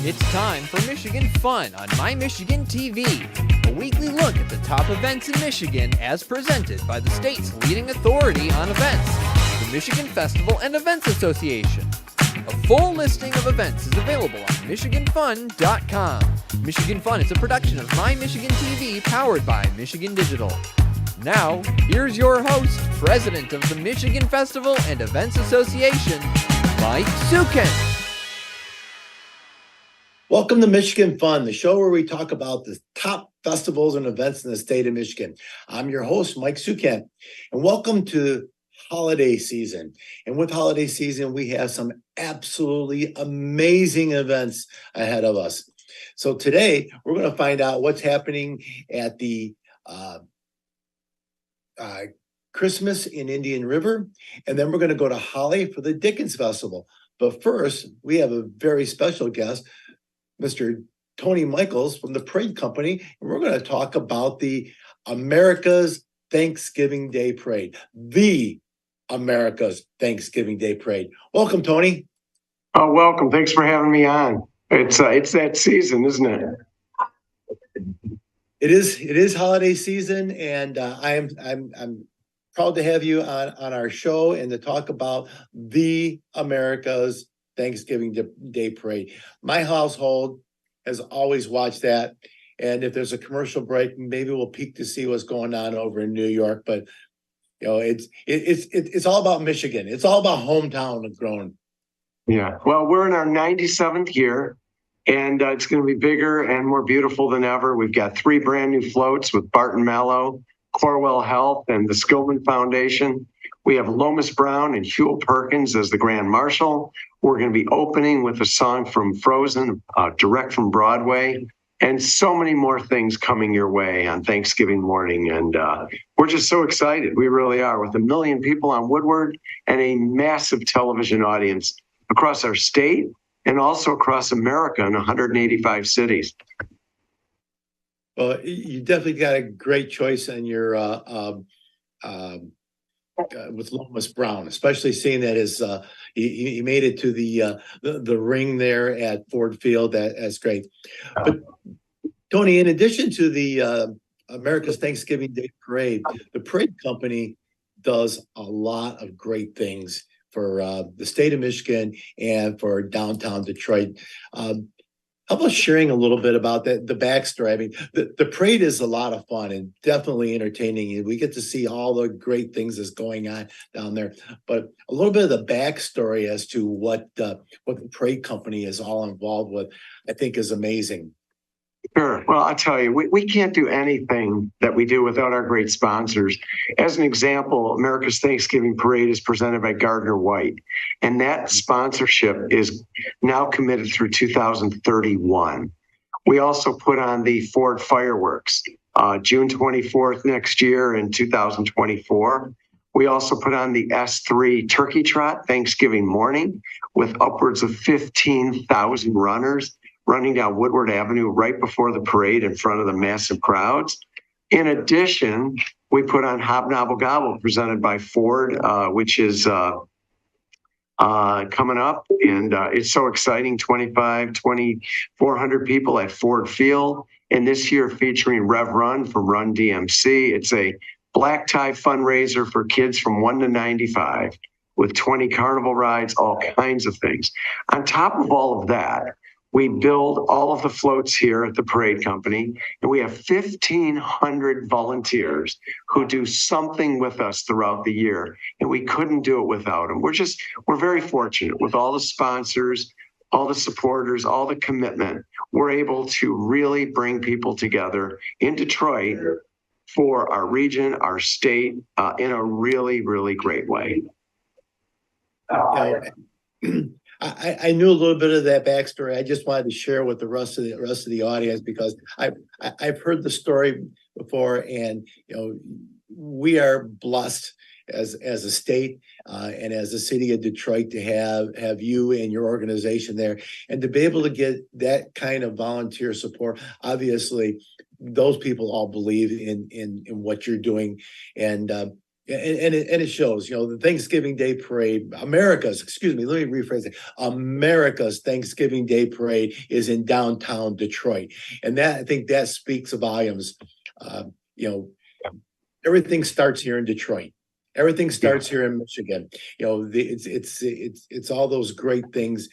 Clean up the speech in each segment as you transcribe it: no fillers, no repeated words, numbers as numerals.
It's time for Michigan Fun on My Michigan TV, a weekly look at the top events in Michigan as presented by the state's leading authority on events, the Michigan Festival and Events Association. A full listing of events is available on MichiganFun.com. Michigan Fun is a production of My Michigan TV powered by Michigan Digital. Now, here's your host, President of the Michigan Festival and Events Association, Mike Sukin. Welcome to Michigan Fun, the show where we talk about the top festivals and events in the state of Michigan. I'm your host, Mike Sukin, and welcome to holiday season. And with holiday season, we have some absolutely amazing events ahead of us. So today, we're going to find out what's happening at the Christmas in Indian River, and then we're going to go to Holly for the Dickens Festival. But first, we have a very special guest, Mr. Tony Michaels from the Parade Company, and we're going to talk about the America's Thanksgiving Day Parade, the America's Thanksgiving Day Parade. Welcome, Tony. Oh, welcome. Thanks for having me on. It's that season, isn't it? It is holiday season, and I'm proud to have you on our show and to talk about the America's Thanksgiving Day Parade. My household has always watched that, and if there's a commercial break, maybe we'll peek to see what's going on over in New York. But you know, it's all about Michigan. It's all about hometown and growing. Yeah. Well, we're in our 97th year, and it's going to be bigger and more beautiful than ever. We've got 3 brand new floats with Barton Mallow, Corewell Health, and the Skillman Foundation. We have Lomas Brown and Huel Perkins as the Grand Marshal. We're going to be opening with a song from Frozen, direct from Broadway, and so many more things coming your way on Thanksgiving morning. And we're just so excited. We really are, with 1 million people on Woodward and a massive television audience across our state and also across America in 185 cities. Well, you definitely got a great choice on your with Lomas Brown, especially seeing that as he made it to the ring there at Ford Field. That's great. But Tony, in addition to the America's Thanksgiving Day Parade, the Parade Company does a lot of great things for the state of Michigan and for downtown Detroit. How about sharing a little bit about the backstory? I mean, the parade is a lot of fun and definitely entertaining. We get to see all the great things that's going on down there. But a little bit of the backstory as to what the Parade Company is all involved with, I think, is amazing. Sure. Well, I'll tell you, we can't do anything that we do without our great sponsors. As an example, America's Thanksgiving Parade is presented by Gardner White, and that sponsorship is now committed through 2031. We also put on the Ford fireworks, June 24th next year in 2024. We also put on the S3 Turkey Trot Thanksgiving morning with upwards of 15,000 runners running down Woodward Avenue right before the parade in front of the massive crowds. In addition, we put on Hobnoble Gobble presented by Ford, which is coming up. And it's so exciting, 2,400 people at Ford Field. And this year featuring Rev Run from Run DMC. It's a black tie fundraiser for kids from 1 to 95 with 20 carnival rides, all kinds of things. On top of all of that, we build all of the floats here at the Parade Company, and we have 1,500 volunteers who do something with us throughout the year, and we couldn't do it without them. We're very fortunate with all the sponsors, all the supporters, all the commitment. We're able to really bring people together in Detroit for our region, our state, in a really, really great way. I knew a little bit of that backstory. I just wanted to share with the rest of the audience because I've heard the story before, and you know, we are blessed as a state and as a city of Detroit to have you and your organization there, and to be able to get that kind of volunteer support. Obviously, those people all believe in what you're doing, and Yeah, and it shows, the Thanksgiving Day Parade, excuse me, let me rephrase it. America's Thanksgiving Day Parade is in downtown Detroit. And I think that speaks volumes. You know, everything starts here in Detroit. Everything starts here in Michigan. It's all those great things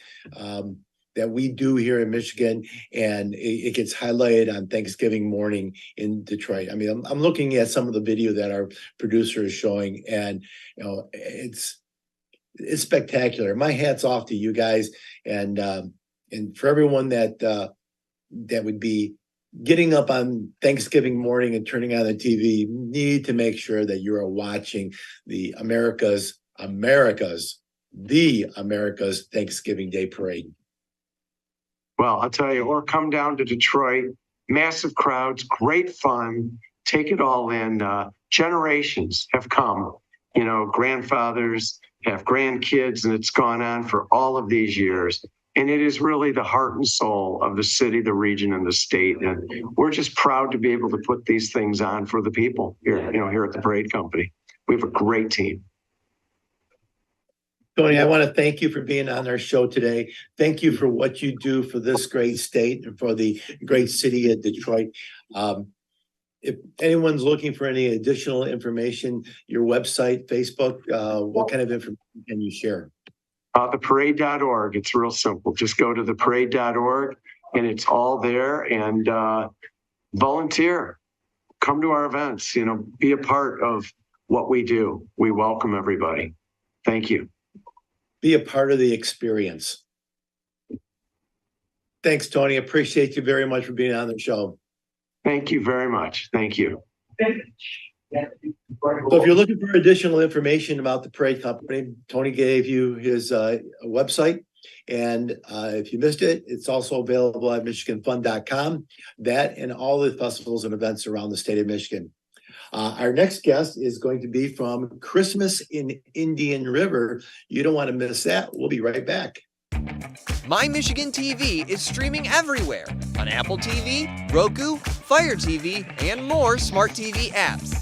that we do here in Michigan, and it gets highlighted on Thanksgiving morning in Detroit. I mean, I'm looking at some of the video that our producer is showing, and it's spectacular. My hat's off to you guys, and for everyone that would be getting up on Thanksgiving morning and turning on the TV. You need to make sure that you are watching the America's Thanksgiving Day Parade. Well, I'll tell you, or come down to Detroit, massive crowds, great fun, take it all in. Generations have come, grandfathers have grandkids, and it's gone on for all of these years. And it is really the heart and soul of the city, the region, and the state. And we're just proud to be able to put these things on for the people here, here at the Parade Company. We have a great team. Tony, I want to thank you for being on our show today. Thank you for what you do for this great state and for the great city of Detroit. If anyone's looking for any additional information, your website, Facebook, what kind of information can you share? Theparade.org. It's real simple. Just go to theparade.org and it's all there, and volunteer. Come to our events, be a part of what we do. We welcome everybody. Thank you. Be a part of the experience. Thanks, Tony. Appreciate you very much for being on the show. Thank you very much. Thank you. So if you're looking for additional information about the Parade Company, Tony gave you his website. And if you missed it, it's also available at MichiganFun.com. That and all the festivals and events around the state of Michigan. Our next guest is going to be from Christmas in Indian River. You don't want to miss that. We'll be right back. My Michigan TV is streaming everywhere on Apple TV, Roku, Fire TV, and more smart TV apps.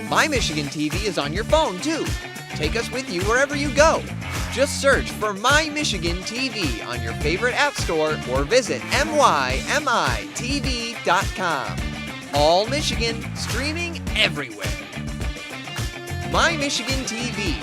My Michigan TV is on your phone too. Take us with you wherever you go. Just search for My Michigan TV on your favorite app store or visit mymitv.com. All Michigan, streaming everywhere. My Michigan TV.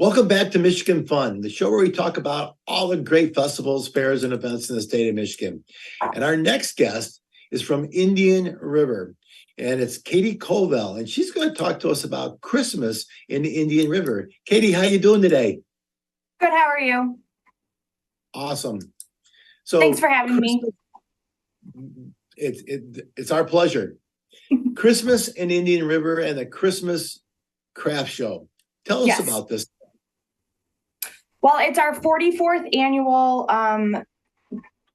Welcome back to Michigan Fun, the show where we talk about all the great festivals, fairs, and events in the state of Michigan. And our next guest is from Indian River, and it's Katie Colville, and she's going to talk to us about Christmas in the Indian River. Katie, how you doing today? Good, how are you? Awesome. So Thanks for having me. It's our pleasure. Christmas in Indian River and the Christmas Craft Show. Tell us Yes. about this. Well, it's our 44th annual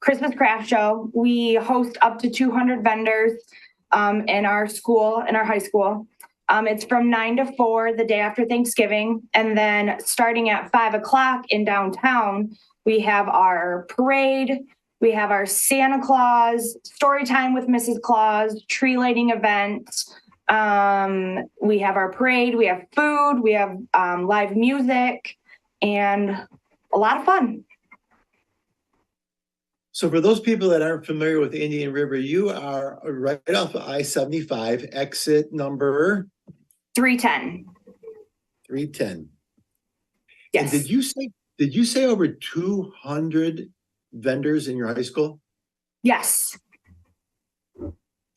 Christmas craft show. We host up to 200 vendors in our school, in our high school. It's from 9 to 4 the day after Thanksgiving. And then starting at 5 o'clock in downtown, we have our parade. We have our Santa Claus, story time with Mrs. Claus, tree lighting event. We have our parade. We have food. We have live music. And a lot of fun. So for those people that aren't familiar with Indian River, you are right off of I-75, exit number 310. 310. Yes. And did you say over 200 vendors in your high school? Yes.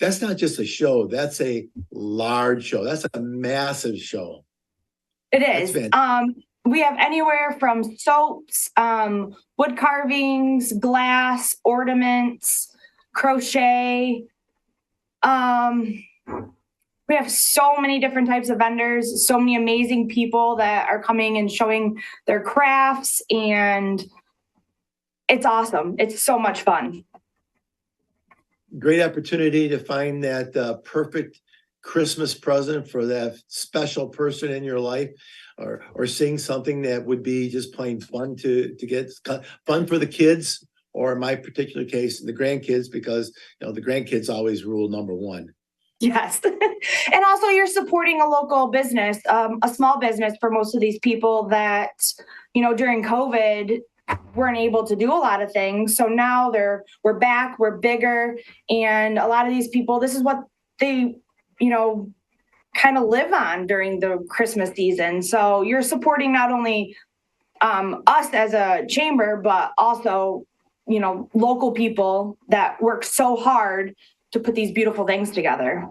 That's not just a show. That's a large show. That's a massive show. It That's is. fantastic. We have anywhere from soaps, wood carvings, glass, ornaments, crochet. We have so many different types of vendors, so many amazing people that are coming and showing their crafts, and it's awesome. It's so much fun. Great opportunity to find that perfect Christmas present for that special person in your life, or seeing something that would be just plain fun to get fun for the kids, or in my particular case, the grandkids, because the grandkids always rule number one. Yes. And also you're supporting a local business, a small business for most of these people that, during COVID weren't able to do a lot of things. So now we're back, we're bigger. And a lot of these people, this is what they, kind of live on during the Christmas season. So you're supporting not only us as a chamber, but also, local people that work so hard to put these beautiful things together.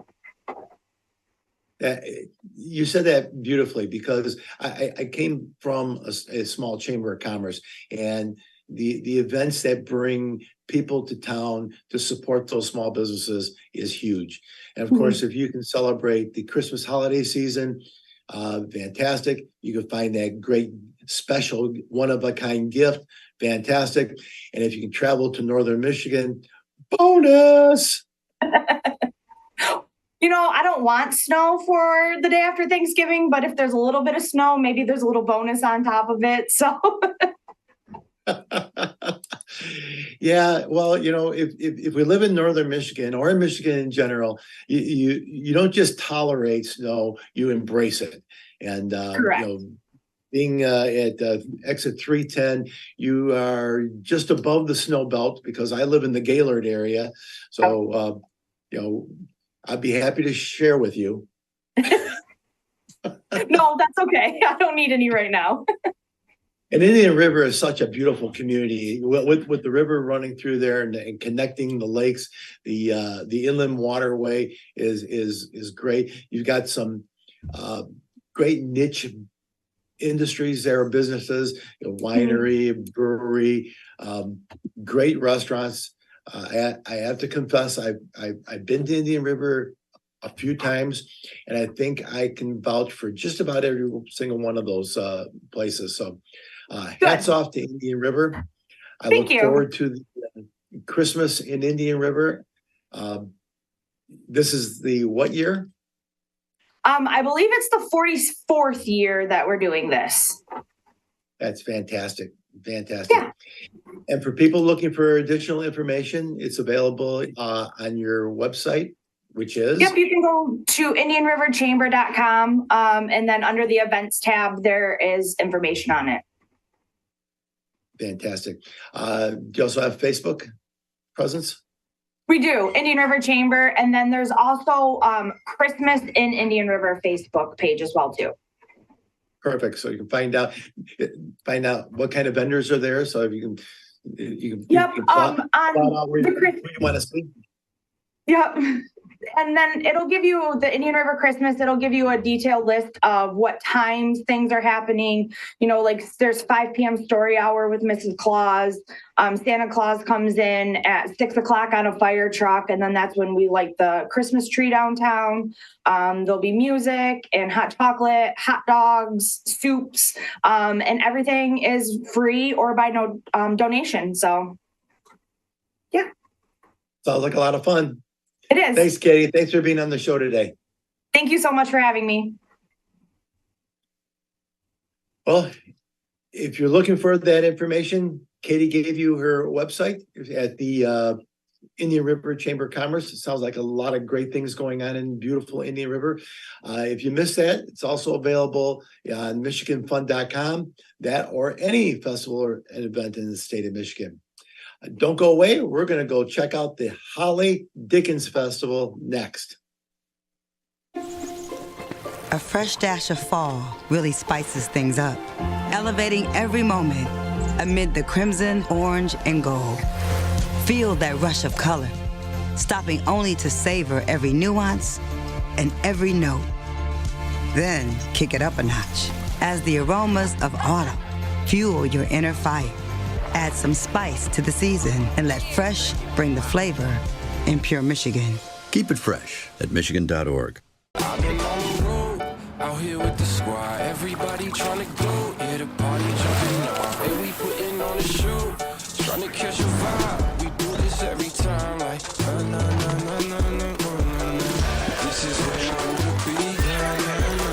You said that beautifully, because I came from a small chamber of commerce, and the events that bring people to town to support those small businesses is huge. And of course, if you can celebrate the Christmas holiday season, fantastic. You can find that great special one-of-a-kind gift, fantastic. And if you can travel to northern Michigan, bonus. I don't want snow for the day after Thanksgiving, but if there's a little bit of snow, maybe there's a little bonus on top of it. So yeah, well, if we live in northern Michigan, or in Michigan in general, you don't just tolerate snow, you embrace it. And correct. Being at exit 310, you are just above the snow belt, because I live in the Gaylord area. So I'd be happy to share with you. No, that's okay. I don't need any right now. And Indian River is such a beautiful community, with the river running through there and connecting the lakes. The inland waterway is great. You've got some great niche industries there, businesses, winery, brewery, great restaurants. I have to confess, I've been to Indian River a few times, and I think I can vouch for just about every single one of those places. So hats off to Indian River. I Thank look you. forward to the Christmas in Indian River. This is the what year? I believe it's the 44th year that we're doing this. That's fantastic. Fantastic. Yeah. And for people looking for additional information, it's available on your website, which is? Yep, you can go to indianriverchamber.com, and then under the events tab, there is information on it. Fantastic. Do you also have Facebook presence? We do, Indian River Chamber, and then there's also Christmas in Indian River Facebook page as well too. Perfect. So you can find out what kind of vendors are there. So if you can Yep. plot On out where the you want to see. Yep. And then it'll give you the Indian River Christmas. It'll give you a detailed list of what times things are happening. You know, like there's 5 p.m. story hour with Mrs. Claus. Santa Claus comes in at 6 o'clock on a fire truck. And then that's when we light the Christmas tree downtown. There'll be music and hot chocolate, hot dogs, soups, and everything is free or by no donation. So, yeah. Sounds like a lot of fun. It is. Thanks, Katie. Thanks for being on the show today. Thank you so much for having me. Well, if you're looking for that information, Katie gave you her website at the Indian River Chamber of Commerce. It sounds like a lot of great things going on in beautiful Indian River. If you missed that, it's also available on MichiganFun.com, that or any festival or an event in the state of Michigan. Don't go away. We're going to go check out the Holly Dickens Festival next. A fresh dash of fall really spices things up, elevating every moment amid the crimson, orange, and gold. Feel that rush of color, stopping only to savor every nuance and every note. Then kick it up a notch as the aromas of autumn fuel your inner fire. Add some spice to the season and let fresh bring the flavor in pure Michigan. Keep it fresh at Michigan.org. I've been on the road, out here with the squad. Everybody trying to go, yeah, the party jumping off. Hey, we putting on a show, trying to catch a vibe. We do this every time, like, na na na na na na na. This is where I wanna be, na na na.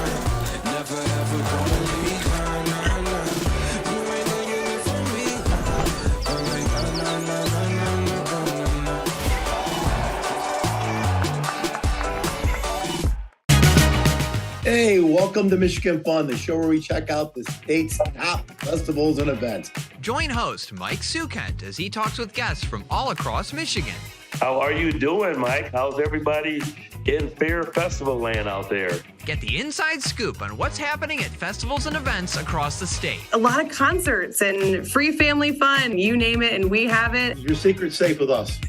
Never ever gonna leave, na na na. You ain't taking it from me. I'm like, na na na na na na na. Hey, welcome to Michigan Fun, the show where we check out the state's top festivals and events. Join host Mike Sukent as he talks with guests from all across Michigan. How are you doing, Mike? How's everybody in Fair Festival land out there? Get the inside scoop on what's happening at festivals and events across the state. A lot of concerts and free family fun, you name it, and we have it. Your secret's safe with us.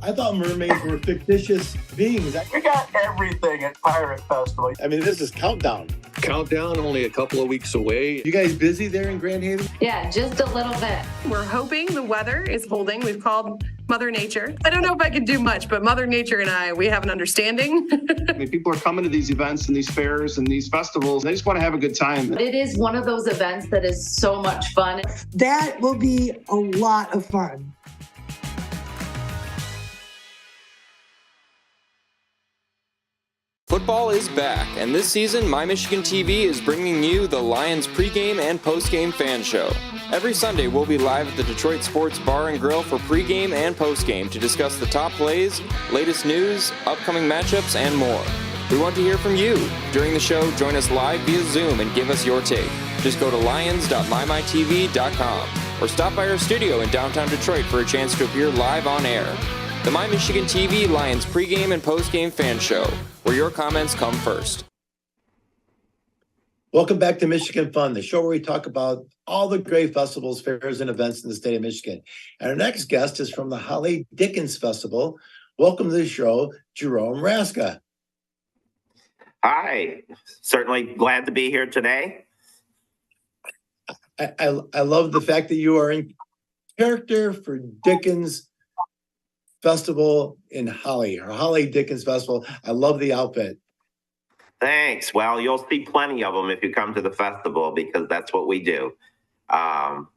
I thought mermaids were fictitious beings. We got everything at Pirate Festival. I mean, this is countdown. Countdown only a couple of weeks away. You guys busy there in Grand Haven? Yeah, just a little bit. We're hoping the weather is holding. We've called Mother Nature. I don't know if I could do much, but Mother Nature and I, we have an understanding. I mean, people are coming to these events and these fairs and these festivals. They just want to have a good time. It is one of those events that is so much fun. That will be a lot of fun. Football is back, and this season, My Michigan TV is bringing you the Lions pregame and postgame fan show. Every Sunday, we'll be live at the Detroit Sports Bar and Grill for pregame and postgame to discuss the top plays, latest news, upcoming matchups, and more. We want to hear from you. During the show, join us live via Zoom and give us your take. Just go to lions.mymytv.com or stop by our studio in downtown Detroit for a chance to appear live on air. The My Michigan TV Lions pregame and postgame fan show, where your comments come first. Welcome back to Michigan Fun, the show where we talk about all the great festivals, fairs, and events in the state of Michigan. And our next guest is from the Holly Dickens Festival. Welcome to the show, Jerome Raska. Hi, certainly glad to be here today. I love the fact that you are in character for Dickens Festival in Holly, or Holly Dickens Festival. I love the outfit. Thanks. Well, you'll see plenty of them if you come to the festival because that's what we do.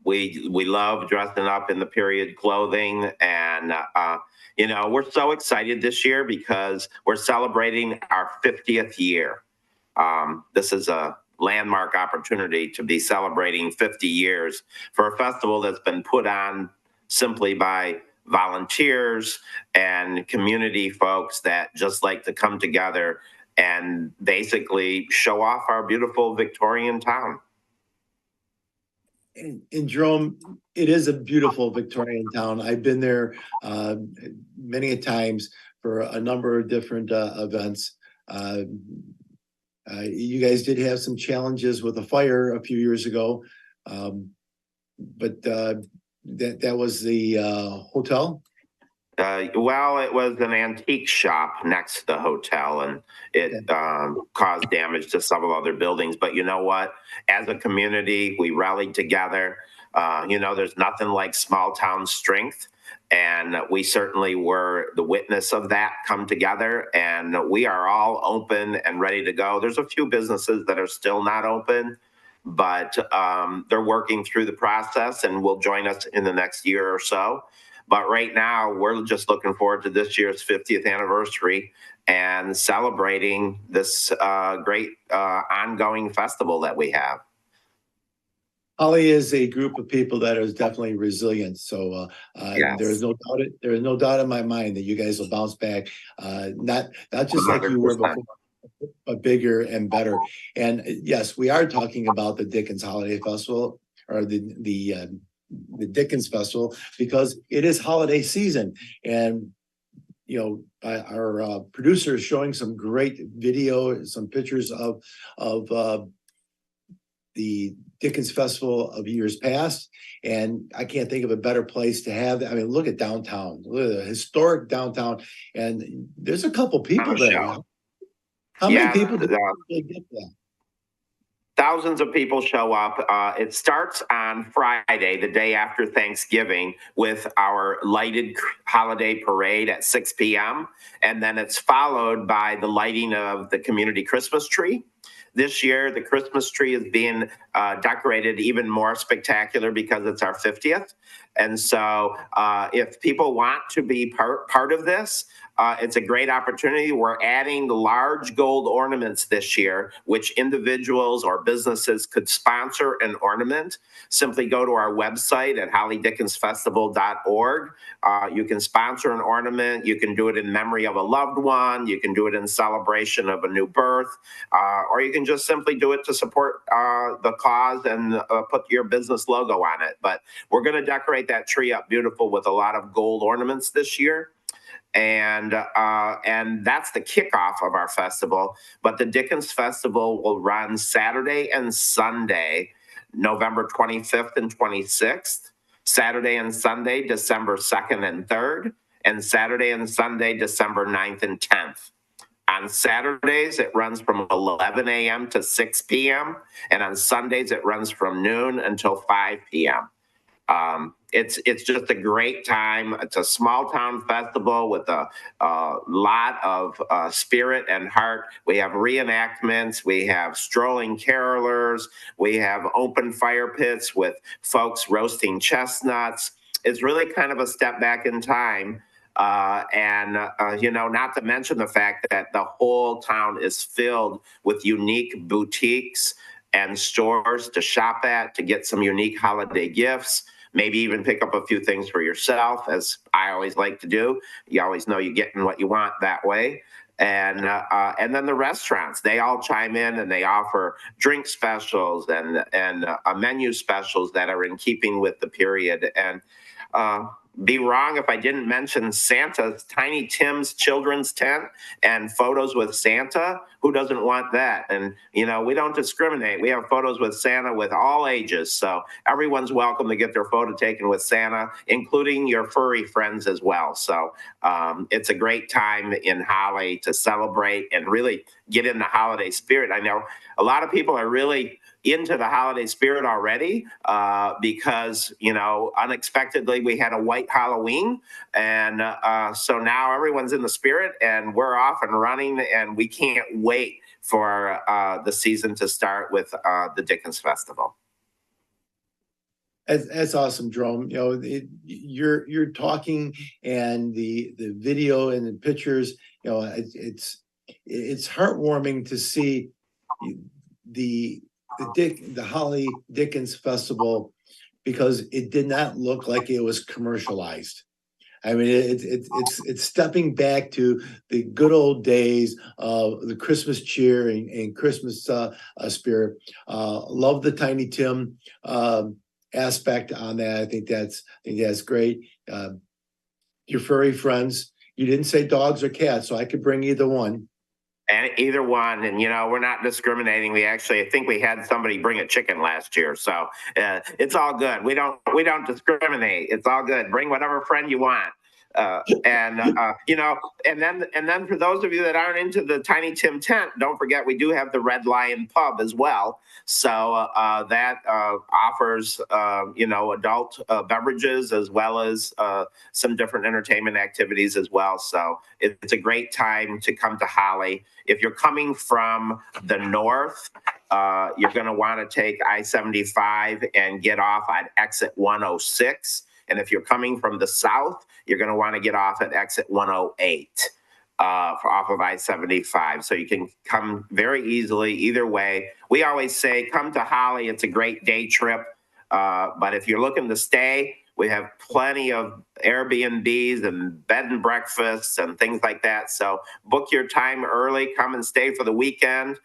We love dressing up in the period clothing, and we're so excited this year because we're celebrating our 50th year. This is a landmark opportunity to be celebrating 50 years for a festival that's been put on simply by volunteers and community folks that just like to come together and basically show off our beautiful Victorian town. And Jerome, it is a beautiful Victorian town. I've been there many times for a number of different events. You guys did have some challenges with a fire a few years ago, but that was the hotel. Well, it was an antique shop next to the hotel, and it caused damage to several other buildings. But you know what? As a community, we rallied together. There's nothing like small town strength. And we certainly were the witness of that come together. And we are all open and ready to go. There's a few businesses that are still not open, but they're working through the process and will join us in the next year or so. But right now, we're just looking forward to this year's 50th anniversary and celebrating this great ongoing festival that we have. Holly is a group of people that is definitely resilient. So Yes. there is no doubt in my mind that you guys will bounce back, not just like you were 100%. before, but bigger and better. And yes, we are talking about the Dickens Holiday Festival, or the Dickens Festival, because it is holiday season. And our producer is showing some great video, some pictures of the Dickens Festival of years past, and I can't think of a better place to have it. I mean, look at downtown, look at the historic downtown, and there's a couple people there. How many people do you get that? Thousands of people show up. It starts on Friday, the day after Thanksgiving, with our lighted holiday parade at 6 p.m. And then it's followed by the lighting of the community Christmas tree. This year, the Christmas tree is being decorated even more spectacular because it's our 50th. And so if people want to be part of this, it's a great opportunity. We're adding large gold ornaments this year, which individuals or businesses could sponsor an ornament. Simply go to our website at hollydickensfestival.org. You can sponsor an ornament. You can do it in memory of a loved one. You can do it in celebration of a new birth, or you can just simply do it to support the cause and put your business logo on it. But we're going to decorate that tree up beautiful with a lot of gold ornaments this year. And that's the kickoff of our festival. But the Dickens Festival will run Saturday and Sunday, November 25th and 26th, Saturday and Sunday, December 2nd and 3rd, and Saturday and Sunday, December 9th and 10th. On Saturdays, it runs from 11 a.m. to 6 p.m., and on Sundays, it runs from noon until 5 p.m. It's just a great time. It's a small town festival with a lot of spirit and heart. We have reenactments. We have strolling carolers. We have open fire pits with folks roasting chestnuts. It's really kind of a step back in time. Not to mention the fact that the whole town is filled with unique boutiques and stores to shop at, to get some unique holiday gifts. Maybe even pick up a few things for yourself, as I always like to do. You always know you're getting what you want that way. And then the restaurants, they all chime in and they offer drink specials and menu specials that are in keeping with the period. And be wrong if I didn't mention Santa's Tiny Tim's children's tent and photos with Santa. Who doesn't want that? And, we don't discriminate. We have photos with Santa with all ages. So everyone's welcome to get their photo taken with Santa, including your furry friends as well. So it's a great time in Holly to celebrate and really get in the holiday spirit. I know a lot of people are really into the holiday spirit already because, unexpectedly we had a white Halloween. And so now everyone's in the spirit and we're off and running, and we can't wait for the season to start with the Dickens Festival. That's awesome, Jerome. You're talking, and the video and the pictures, it's heartwarming to see the Holly Dickens Festival, because it did not look like it was commercialized. I mean, it's stepping back to the good old days of the Christmas cheer and Christmas spirit. Love the Tiny Tim aspect on that. I think that's great. Your furry friends. You didn't say dogs or cats, so I could bring either one. And either one, and we're not discriminating. I think we had somebody bring a chicken last year, so it's all good. We don't discriminate. It's all good. Bring whatever friend you want. And then for those of you that aren't into the Tiny Tim tent, don't forget we do have the Red Lion Pub as well. So that offers adult beverages as well as some different entertainment activities as well. So it's a great time to come to Holly. If you're coming from the north, you're going to want to take I-75 and get off at exit 106. And if you're coming from the south, you're going to want to get off at exit 108 off of I-75. So you can come very easily either way. We always say, come to Holly. It's a great day trip. But if you're looking to stay, we have plenty of Airbnbs and bed and breakfasts and things like that. So book your time early, come and stay for the weekend,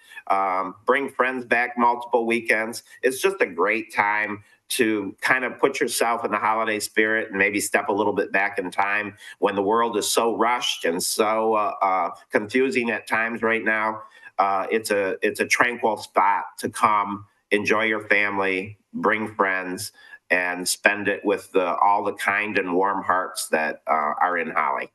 bring friends back multiple weekends. It's just a great time to kind of put yourself in the holiday spirit and maybe step a little bit back in time when the world is so rushed and so confusing at times right now. It's a tranquil spot to come, enjoy your family, bring friends, and spend it with all the kind and warm hearts that are in Holly.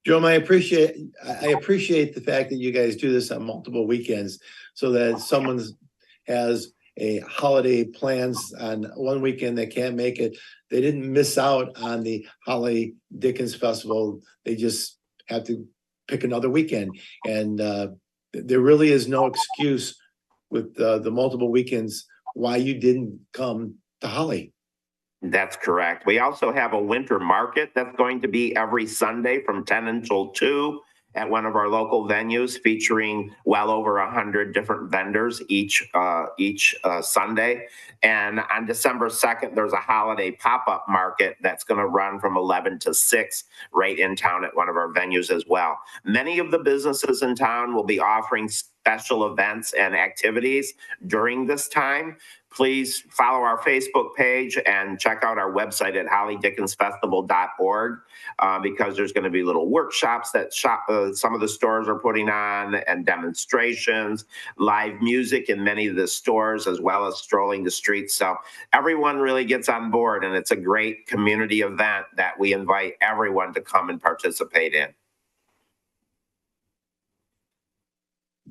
Jerome, I appreciate the fact that you guys do this on multiple weekends so that someone has a holiday plans on one weekend they can't make it. They didn't miss out on the Holly Dickens Festival. They just have to pick another weekend. And there really is no excuse with the multiple weekends why you didn't come to Holly. That's correct. We also have a winter market that's going to be every Sunday from 10 until 2 at one of our local venues, featuring well over 100 different vendors each Sunday. And on December 2nd, there's a holiday pop-up market that's going to run from 11 to 6 right in town at one of our venues as well. Many of the businesses in town will be offering special events and activities during this time. Please follow our Facebook page and check out our website at hollydickensfestival.org because there's going to be little workshops that some of the stores are putting on, and demonstrations, live music in many of the stores, as well as strolling the streets. So everyone really gets on board, and it's a great community event that we invite everyone to come and participate in.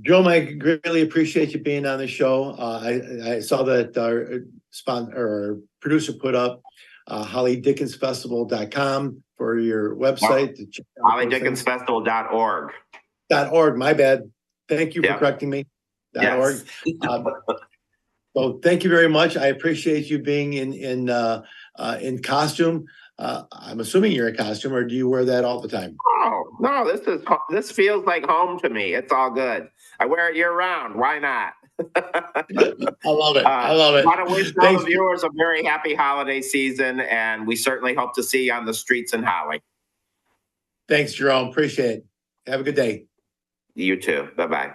Joe, I greatly appreciate you being on the show. I saw that our producer put up hollydickensfestival.com for your website. No, hollydickensfestival.org. .org, my bad. Thank you for correcting me. Yes. .org. So thank you very much. I appreciate you being in costume. I'm assuming you're in costume, or do you wear that all the time? Oh, no, this feels like home to me. It's all good. I wear it year round. Why not? I love it. I love it. I want to wish all the viewers a very happy holiday season, and we certainly hope to see you on the streets in Holly. Thanks, Jerome. Appreciate it. Have a good day. You too. Bye-bye.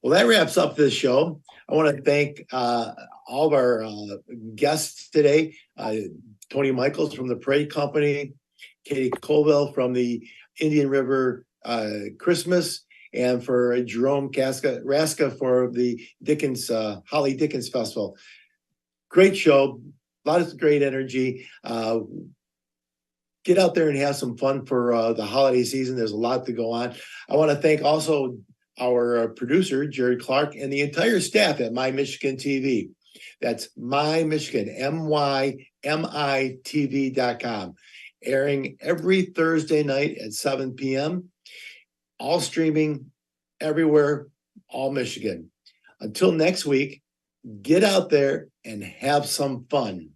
Well, that wraps up this show. I want to thank all of our guests today. Tony Michaels from the Parade Company, Katie Colville from the Indian River Christmas, and for Jerome Raska for the Holly Dickens Festival. Great show, a lot of great energy. Get out there and have some fun for the holiday season. There's a lot to go on. I want to thank also our producer, Jerry Clark, and the entire staff at My Michigan TV. That's My Michigan, MYMITV.com, airing every Thursday night at 7 p.m., all streaming everywhere, all Michigan. Until next week, get out there and have some fun.